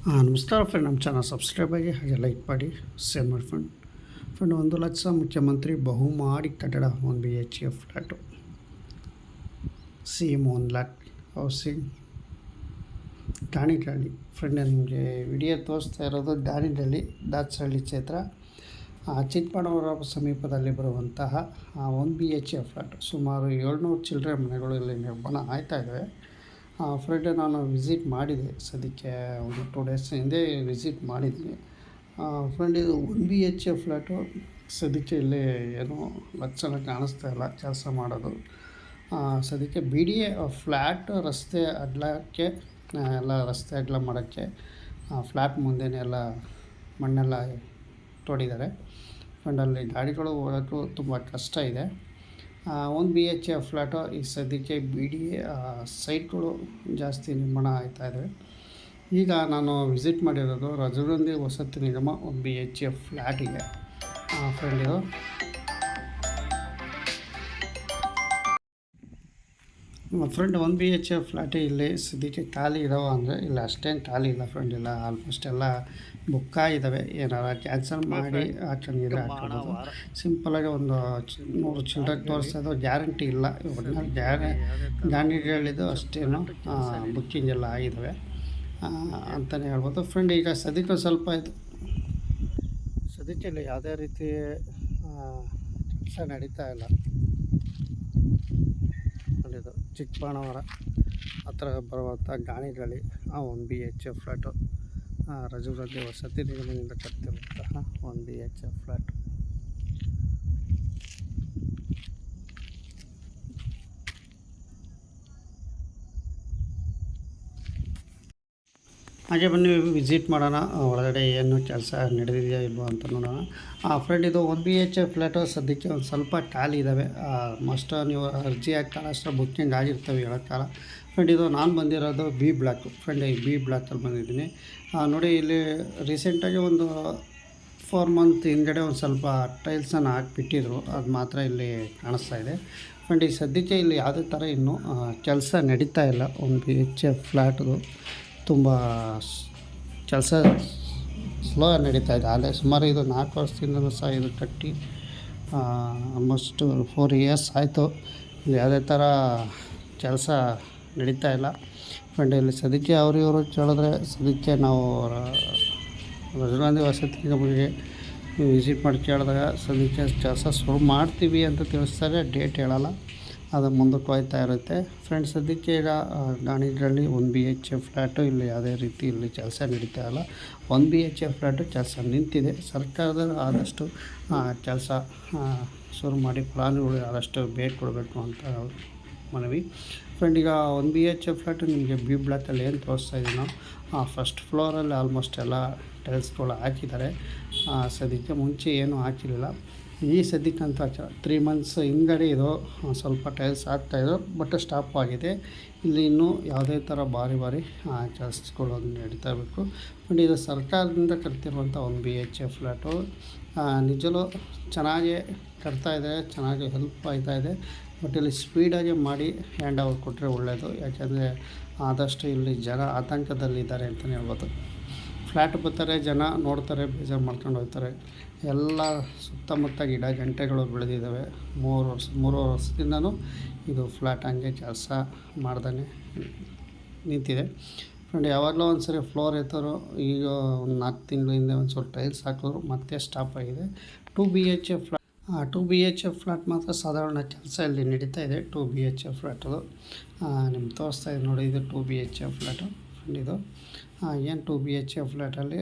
ನಮಸ್ಕಾರ ಫ್ರೆಂಡ್, ನಮ್ಮ channel subscribe ಆಗಿ ಹಾಗೆ ಲೈಕ್ ಮಾಡಿ ಶೇರ್ ಮಾಡಿ ಫ್ರೆಂಡ್ 1,00,000 ಮುಖ್ಯಮಂತ್ರಿ ಬಹುಮಾಡಿ ಕಟ್ಟಡ 1 BHK flat CM 1 lakh housing ದಾಣಿಗಳ್ಳಿ. ಫ್ರೆಂಡ್, ನಿಮಗೆ ವಿಡಿಯೋ ತೋರಿಸ್ತಾ ಇರೋದು ದಾಣಿಗಳ್ಳಿ ದಾಸರಳ್ಳಿ ಕ್ಷೇತ್ರ ಚಿಕ್ಕಬಳ್ಳಾಪುರ ಸಮೀಪದಲ್ಲಿ ಬರುವಂತಹ 1 BHK ಫ್ಲ್ಯಾಟ್. ಸುಮಾರು 700 ಚಿಲ್ಲರೆ ಮನೆಗಳು ಇಲ್ಲಿ ನಿರ್ಮಾಣ ಆಯ್ತಾ ಇದ್ದಾವೆ. ಫ್ರೆಂಡ್, ನಾನು ವಿಸಿಟ್ ಮಾಡಿದೆ, ಸದ್ಯಕ್ಕೆ ಒಂದು 2 ಡೇಸ್ ಹಿಂದೆ ವಿಸಿಟ್ ಮಾಡಿದ್ವಿ. ಫ್ರೆಂಡ್, ಇದು 1 BHK ಫ್ಲ್ಯಾಟು. ಸದ್ಯಕ್ಕೆ ಇಲ್ಲಿ ಏನೂ ಲಕ್ಷಣ ಕಾಣಿಸ್ತಾ ಇಲ್ಲ ಕೆಲಸ ಮಾಡೋದು. ಸದ್ಯಕ್ಕೆ BDA ಫ್ಲ್ಯಾಟ್ ರಸ್ತೆ ಅಗಲಕ್ಕೆ ಎಲ್ಲ ರಸ್ತೆ ಅಗಲ ಮಾಡೋಕ್ಕೆ ಫ್ಲ್ಯಾಟ್ ಮುಂದೆನೇ ಎಲ್ಲ ಮಣ್ಣೆಲ್ಲ ತೋಡಿದ್ದಾರೆ. ಫ್ರೆಂಡ್, ಅಲ್ಲಿ ಗಾಡಿಗಳು ಹೋಗೋಕ್ಕೂ ತುಂಬ ಕಷ್ಟ ಇದೆ. 1 BHK ಫ್ಲ್ಯಾಟು ಈ ಸದ್ಯಕ್ಕೆ BDA ಸೈಟ್ಗಳು ಜಾಸ್ತಿ ನಿರ್ಮಾಣ ಆಯ್ತಾಯಿದೆ. ಈಗ ನಾನು ವಿಸಿಟ್ ಮಾಡಿರೋದು ರಾಜೀವ್ ವಸತಿ ನಿಗಮ 1 BHK ಫ್ಲ್ಯಾಟಿಗೆ. ಫ್ರೆಂಡ್, ಇದು ಫ್ರೆಂಡ್ 1 BHK ಫ್ಲ್ಯಾಟೇ ಇಲ್ಲಿ ಸದ್ಯಕ್ಕೆ ಖಾಲಿ ಇದಾವ ಅಂದರೆ ಇಲ್ಲ, ಅಷ್ಟೇನು ಖಾಲಿ ಇಲ್ಲ ಫ್ರೆಂಡ್. ಇಲ್ಲ, ಆಲ್ಮೋಸ್ಟ್ ಎಲ್ಲ ಬುಕ್ ಆಗಿದ್ದಾವೆ. ಏನಾರ ಕ್ಯಾನ್ಸಲ್ ಮಾಡಿ ಹಾಕೊಂಡಿದ್ರೆ ಹಾಕೋಬೋದು. ಸಿಂಪಲಾಗಿ ಒಂದು 100 ಚಿಲ್ಲರೆ ತೋರಿಸ್ತಾ ಇದ್ದೋ ಗ್ಯಾರಂಟಿ ಇಲ್ಲ. ಗಾಂಡಿಗಳಿದ್ದು ಅಷ್ಟೇನು ಬುಕ್ಕಿಂಗ್ ಎಲ್ಲ ಆಗಿದ್ದಾವೆ ಅಂತಲೇ ಹೇಳ್ಬೋದು. ಫ್ರೆಂಡ್, ಈಗ ಸದ್ಯಕ್ಕೆ ಸ್ವಲ್ಪ ಇದು ಸದ್ಯಕ್ಕೆ ಇಲ್ಲಿ ಯಾವುದೇ ರೀತಿ ಕೆಲಸ ನಡೀತಾ ಇಲ್ಲ. ಇದು ಚಿಕ್ಕಬಳ್ಳಾಪುರ ಹತ್ರ ಬರುವಂಥ ಗಾಣಿಗಳ್ಳಿ 1 BHK ಫ್ಲ್ಯಾಟು ರಾಜೀವ್ ವಸತಿ ನಿಗಮದಿಂದ ಕಟ್ಟಿರುವಂತಹ 1 BHK ಫ್ಲ್ಯಾಟ್. ಹಾಗೆ ಬನ್ನಿ ವಿಸಿಟ್ ಮಾಡೋಣ, ಒಳಗಡೆ ಏನು ಕೆಲಸ ನಡೆದಿದೆಯಾ ಇಲ್ವೋ ಅಂತ ನೋಡೋಣ. ಫ್ರೆಂಡ್, ಇದು 1 BHK ಫ್ಲ್ಯಾಟು ಸದ್ಯಕ್ಕೆ ಒಂದು ಸ್ವಲ್ಪ ಖಾಲಿ ಇದ್ದಾವೆ. ಮಸ್ಟ್ ನೀವು ಅರ್ಜಿ ಹಾಕ್ತಾರೆ ಅಷ್ಟೇ ಬುಕ್ಕಿಂಗ್ ಆಗಿರ್ತವೆ, ಹೇಳೋಕ್ಕಾಗಲ್ಲ. ಫ್ರೆಂಡ್, ಇದು ನಾನು ಬಂದಿರೋದು B ಬ್ಲಾಕು. ಫ್ರೆಂಡ್, ಈ B ಬ್ಲಾಕಲ್ಲಿ ಬಂದಿದ್ದೀನಿ. ನೋಡಿ, ಇಲ್ಲಿ ರೀಸೆಂಟಾಗಿ ಒಂದು 4 ಮಂತ್ ಹಿಂದ್ಗಡೆ ಒಂದು ಸ್ವಲ್ಪ ಟೈಲ್ಸನ್ನು ಹಾಕಿಬಿಟ್ಟಿದ್ರು, ಅದು ಮಾತ್ರ ಇಲ್ಲಿ ಕಾಣಿಸ್ತಾ ಇದೆ. ಫ್ರೆಂಡ್, ಈ ಸದ್ಯಕ್ಕೆ ಇಲ್ಲಿ ಯಾವುದೇ ಥರ ಇನ್ನೂ ಕೆಲಸ ನಡೀತಾ ಇಲ್ಲ. 1 BHK ಫ್ಲ್ಯಾಟ್ದು ತುಂಬ ಕೆಲಸ ಸ್ಲೋ ನಡೀತಾ ಇದೆ. ಆದರೆ ಸುಮಾರು ಇದು 4 ವರ್ಷದಿಂದಲೂ ಸಹ ಇದು ಕಟ್ಟಿ ಆಲ್ಮೋಸ್ಟ್ 4 ಇಯರ್ಸ್ ಆಯಿತು. ಇಲ್ಲಿ ಯಾವುದೇ ಥರ ಕೆಲಸ ನಡೀತಾ ಇಲ್ಲ. ಫ್ರೆಂಡ್, ಇಲ್ಲಿ ಸದ್ಯಕ್ಕೆ ಇವರು ಕೇಳಿದ್ರೆ ಸದ್ಯಕ್ಕೆ ನಾವು ರಾಜೀವ್ ವಸತಿ ನಿಗಮಕ್ಕೆ ವಿಸಿಟ್ ಮಾಡಿ ಕೇಳಿದಾಗ ಸದ್ಯಕ್ಕೆ ಕೆಲಸ ಶುರು ಮಾಡ್ತೀವಿ ಅಂತ ತಿಳಿಸ್ತಾರೆ. ಡೇಟ್ ಹೇಳಲ್ಲ, ಅದು ಮುಂದಕ್ಕೆ ಹೋಗ್ತಾ ಇರುತ್ತೆ. ಫ್ರೆಂಡ್ಸ್, ಸದ್ಯಕ್ಕೆ ಈಗ ಗಾಣಿಗಳ್ಳಿ 1 BHK ಫ್ಲ್ಯಾಟು ಇಲ್ಲಿ ಯಾವುದೇ ರೀತಿ ಇಲ್ಲಿ ಕೆಲಸ ನಡೀತಾ ಇಲ್ಲ. 1 BHK ಫ್ಲ್ಯಾಟು ಕೆಲಸ ನಿಂತಿದೆ. ಸರ್ಕಾರದ ಆದಷ್ಟು ಕೆಲಸ ಶುರು ಮಾಡಿ ಫಲಾನುಭವಿಗಳು ಆದಷ್ಟು ಬೇಗ ಕೊಡಬೇಕು ಅಂತ ಮನವಿ. ಫ್ರೆಂಡ್, ಈಗ 1 BHK ಫ್ಲ್ಯಾಟು ನಿಮಗೆ B ಬ್ಲಾಕಲ್ಲಿ ಏನು ತೋರಿಸ್ತಾ ಇದ್ದೀವಿ ನಾವು, ಫಸ್ಟ್ ಫ್ಲೋರಲ್ಲಿ ಆಲ್ಮೋಸ್ಟ್ ಎಲ್ಲ ಟೈಲ್ಸ್ಗಳು ಹಾಕಿದ್ದಾರೆ. ಸದ್ಯಕ್ಕೆ ಮುಂಚೆ ಏನೂ ಹಾಕಿರಲಿಲ್ಲ. ಈ ಸದ್ಯಕ್ಕಂತೂ 3 ಮಂತ್ಸ್ ಹಿಂದ್ಗಡೆ ಇದು ಸ್ವಲ್ಪ ಟೈಲ್ಸ್ ಹಾಕ್ತಾಯಿದ್ರು, ಬಟ್ ಸ್ಟಾಪ್ ಆಗಿದೆ. ಇಲ್ಲಿ ಇನ್ನೂ ಯಾವುದೇ ಥರ ಭಾರಿ ಕೆಲಸಗಳು ನಡೀತಾ ಇರಬೇಕು. ಬಟ್ ಇದು ಸರ್ಕಾರದಿಂದ ಕಟ್ತಿರುವಂಥ 1 BHK ಫ್ಲ್ಯಾಟು ನಿಜವೂ ಚೆನ್ನಾಗಿ ಕಟ್ತಾಯಿದೆ, ಚೆನ್ನಾಗಿ ಹೆಲ್ಪ್ ಆಗ್ತಾಯಿದೆ. ಬಟ್ ಇಲ್ಲಿ ಸ್ಪೀಡಾಗಿ ಮಾಡಿ ಹ್ಯಾಂಡ್ ಓವರ್ ಕೊಟ್ಟರೆ ಒಳ್ಳೆಯದು. ಯಾಕೆಂದರೆ ಆದಷ್ಟು ಇಲ್ಲಿ ಜನ ಆತಂಕದಲ್ಲಿದ್ದಾರೆ ಅಂತಲೇ ಹೇಳ್ಬೋದು. ಫ್ಲ್ಯಾಟ್ ಬರ್ತಾರೆ, ಜನ ನೋಡ್ತಾರೆ, ಬೇಜಾರು ಮಾಡ್ಕೊಂಡು ಹೋಗ್ತಾರೆ. ಎಲ್ಲ ಸುತ್ತಮುತ್ತ ಗಿಡ ಗಂಟೆಗಳು ಬೆಳೆದಿದ್ದಾವೆ. 3 ವರ್ಷದಿಂದನೂ ಇದು ಫ್ಲ್ಯಾಟ್ ಹಂಗೆ ಕೆಲಸ ಮಾಡ್ದೇ ನಿಂತಿದೆ. ಫ್ರೆಂಡ್, ಯಾವಾಗಲೂ ಒಂದು ಸರಿ ಫ್ಲೋರ್ ಎತ್ತರು. ಈಗ ಒಂದು 4 ತಿಂಗಳ ಹಿಂದೆ ಒಂದು ಸ್ವಲ್ಪ ಟೈಲ್ಸ್ ಹಾಕಿದ್ರು, ಮತ್ತೆ ಸ್ಟಾಪ್ ಆಗಿದೆ. 2 BHK ಫ್ಲ್ಯಾಟ್ 2 BHK ಫ್ಲ್ಯಾಟ್ ಮಾತ್ರ ಸಾಧಾರಣ ಕೆಲಸ ಇಲ್ಲಿ ನಡೀತಾ ಇದೆ. 2 BHK ಫ್ಲ್ಯಾಟದು ನಿಮ್ಗೆ ತೋರಿಸ್ತಾ ಇದೆ ನೋಡಿ, ಇದು 2 BHK ಫ್ಲ್ಯಾಟು. ಫ್ರೆಂಡ್, ಇದು ಏನು 2 BHK ಫ್ಲ್ಯಾಟಲ್ಲಿ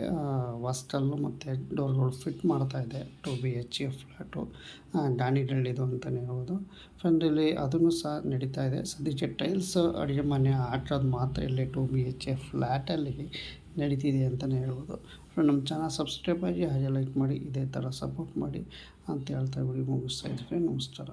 ವಾಸ್ಟಲ್ಲು ಮತ್ತು ಡೋರ್ಗಳು ಫಿಟ್ ಮಾಡ್ತಾಯಿದೆ. 2 BHK ಫ್ಲ್ಯಾಟು ಗಾಣಿಗಳ್ಳಿದು ಅಂತಲೇ ಹೇಳ್ಬೋದು. ಫ್ರೆಂಡ್, ಇಲ್ಲಿ ಅದನ್ನು ಸಹ ನಡೀತಾ ಇದೆ. ಸದ್ಯಕ್ಕೆ ಟೈಲ್ಸ್ ಅಡುಗೆ ಮನೆ ಹಾಕೋದು ಮಾತ್ರ ಇಲ್ಲಿ 2 BHK ಫ್ಲ್ಯಾಟಲ್ಲಿ ನಡೀತಿದೆ ಅಂತಲೇ ಹೇಳ್ಬೋದು. ಫ್ರೆಂಡ್, ನಮ್ಮ ಚಾನಲ್ ಸಬ್ಸ್ಕ್ರೈಬ್ ಆಗಿ ಹಾಗೆ ಲೈಕ್ ಮಾಡಿ, ಇದೇ ಥರ ಸಪೋರ್ಟ್ ಮಾಡಿ ಅಂತ ಹೇಳ್ತಾ ವಿಡಿಯೋ ಮುಗಿಸ್ತಾ ಇದ್ದೀವಿ. ನಮಸ್ಕಾರ.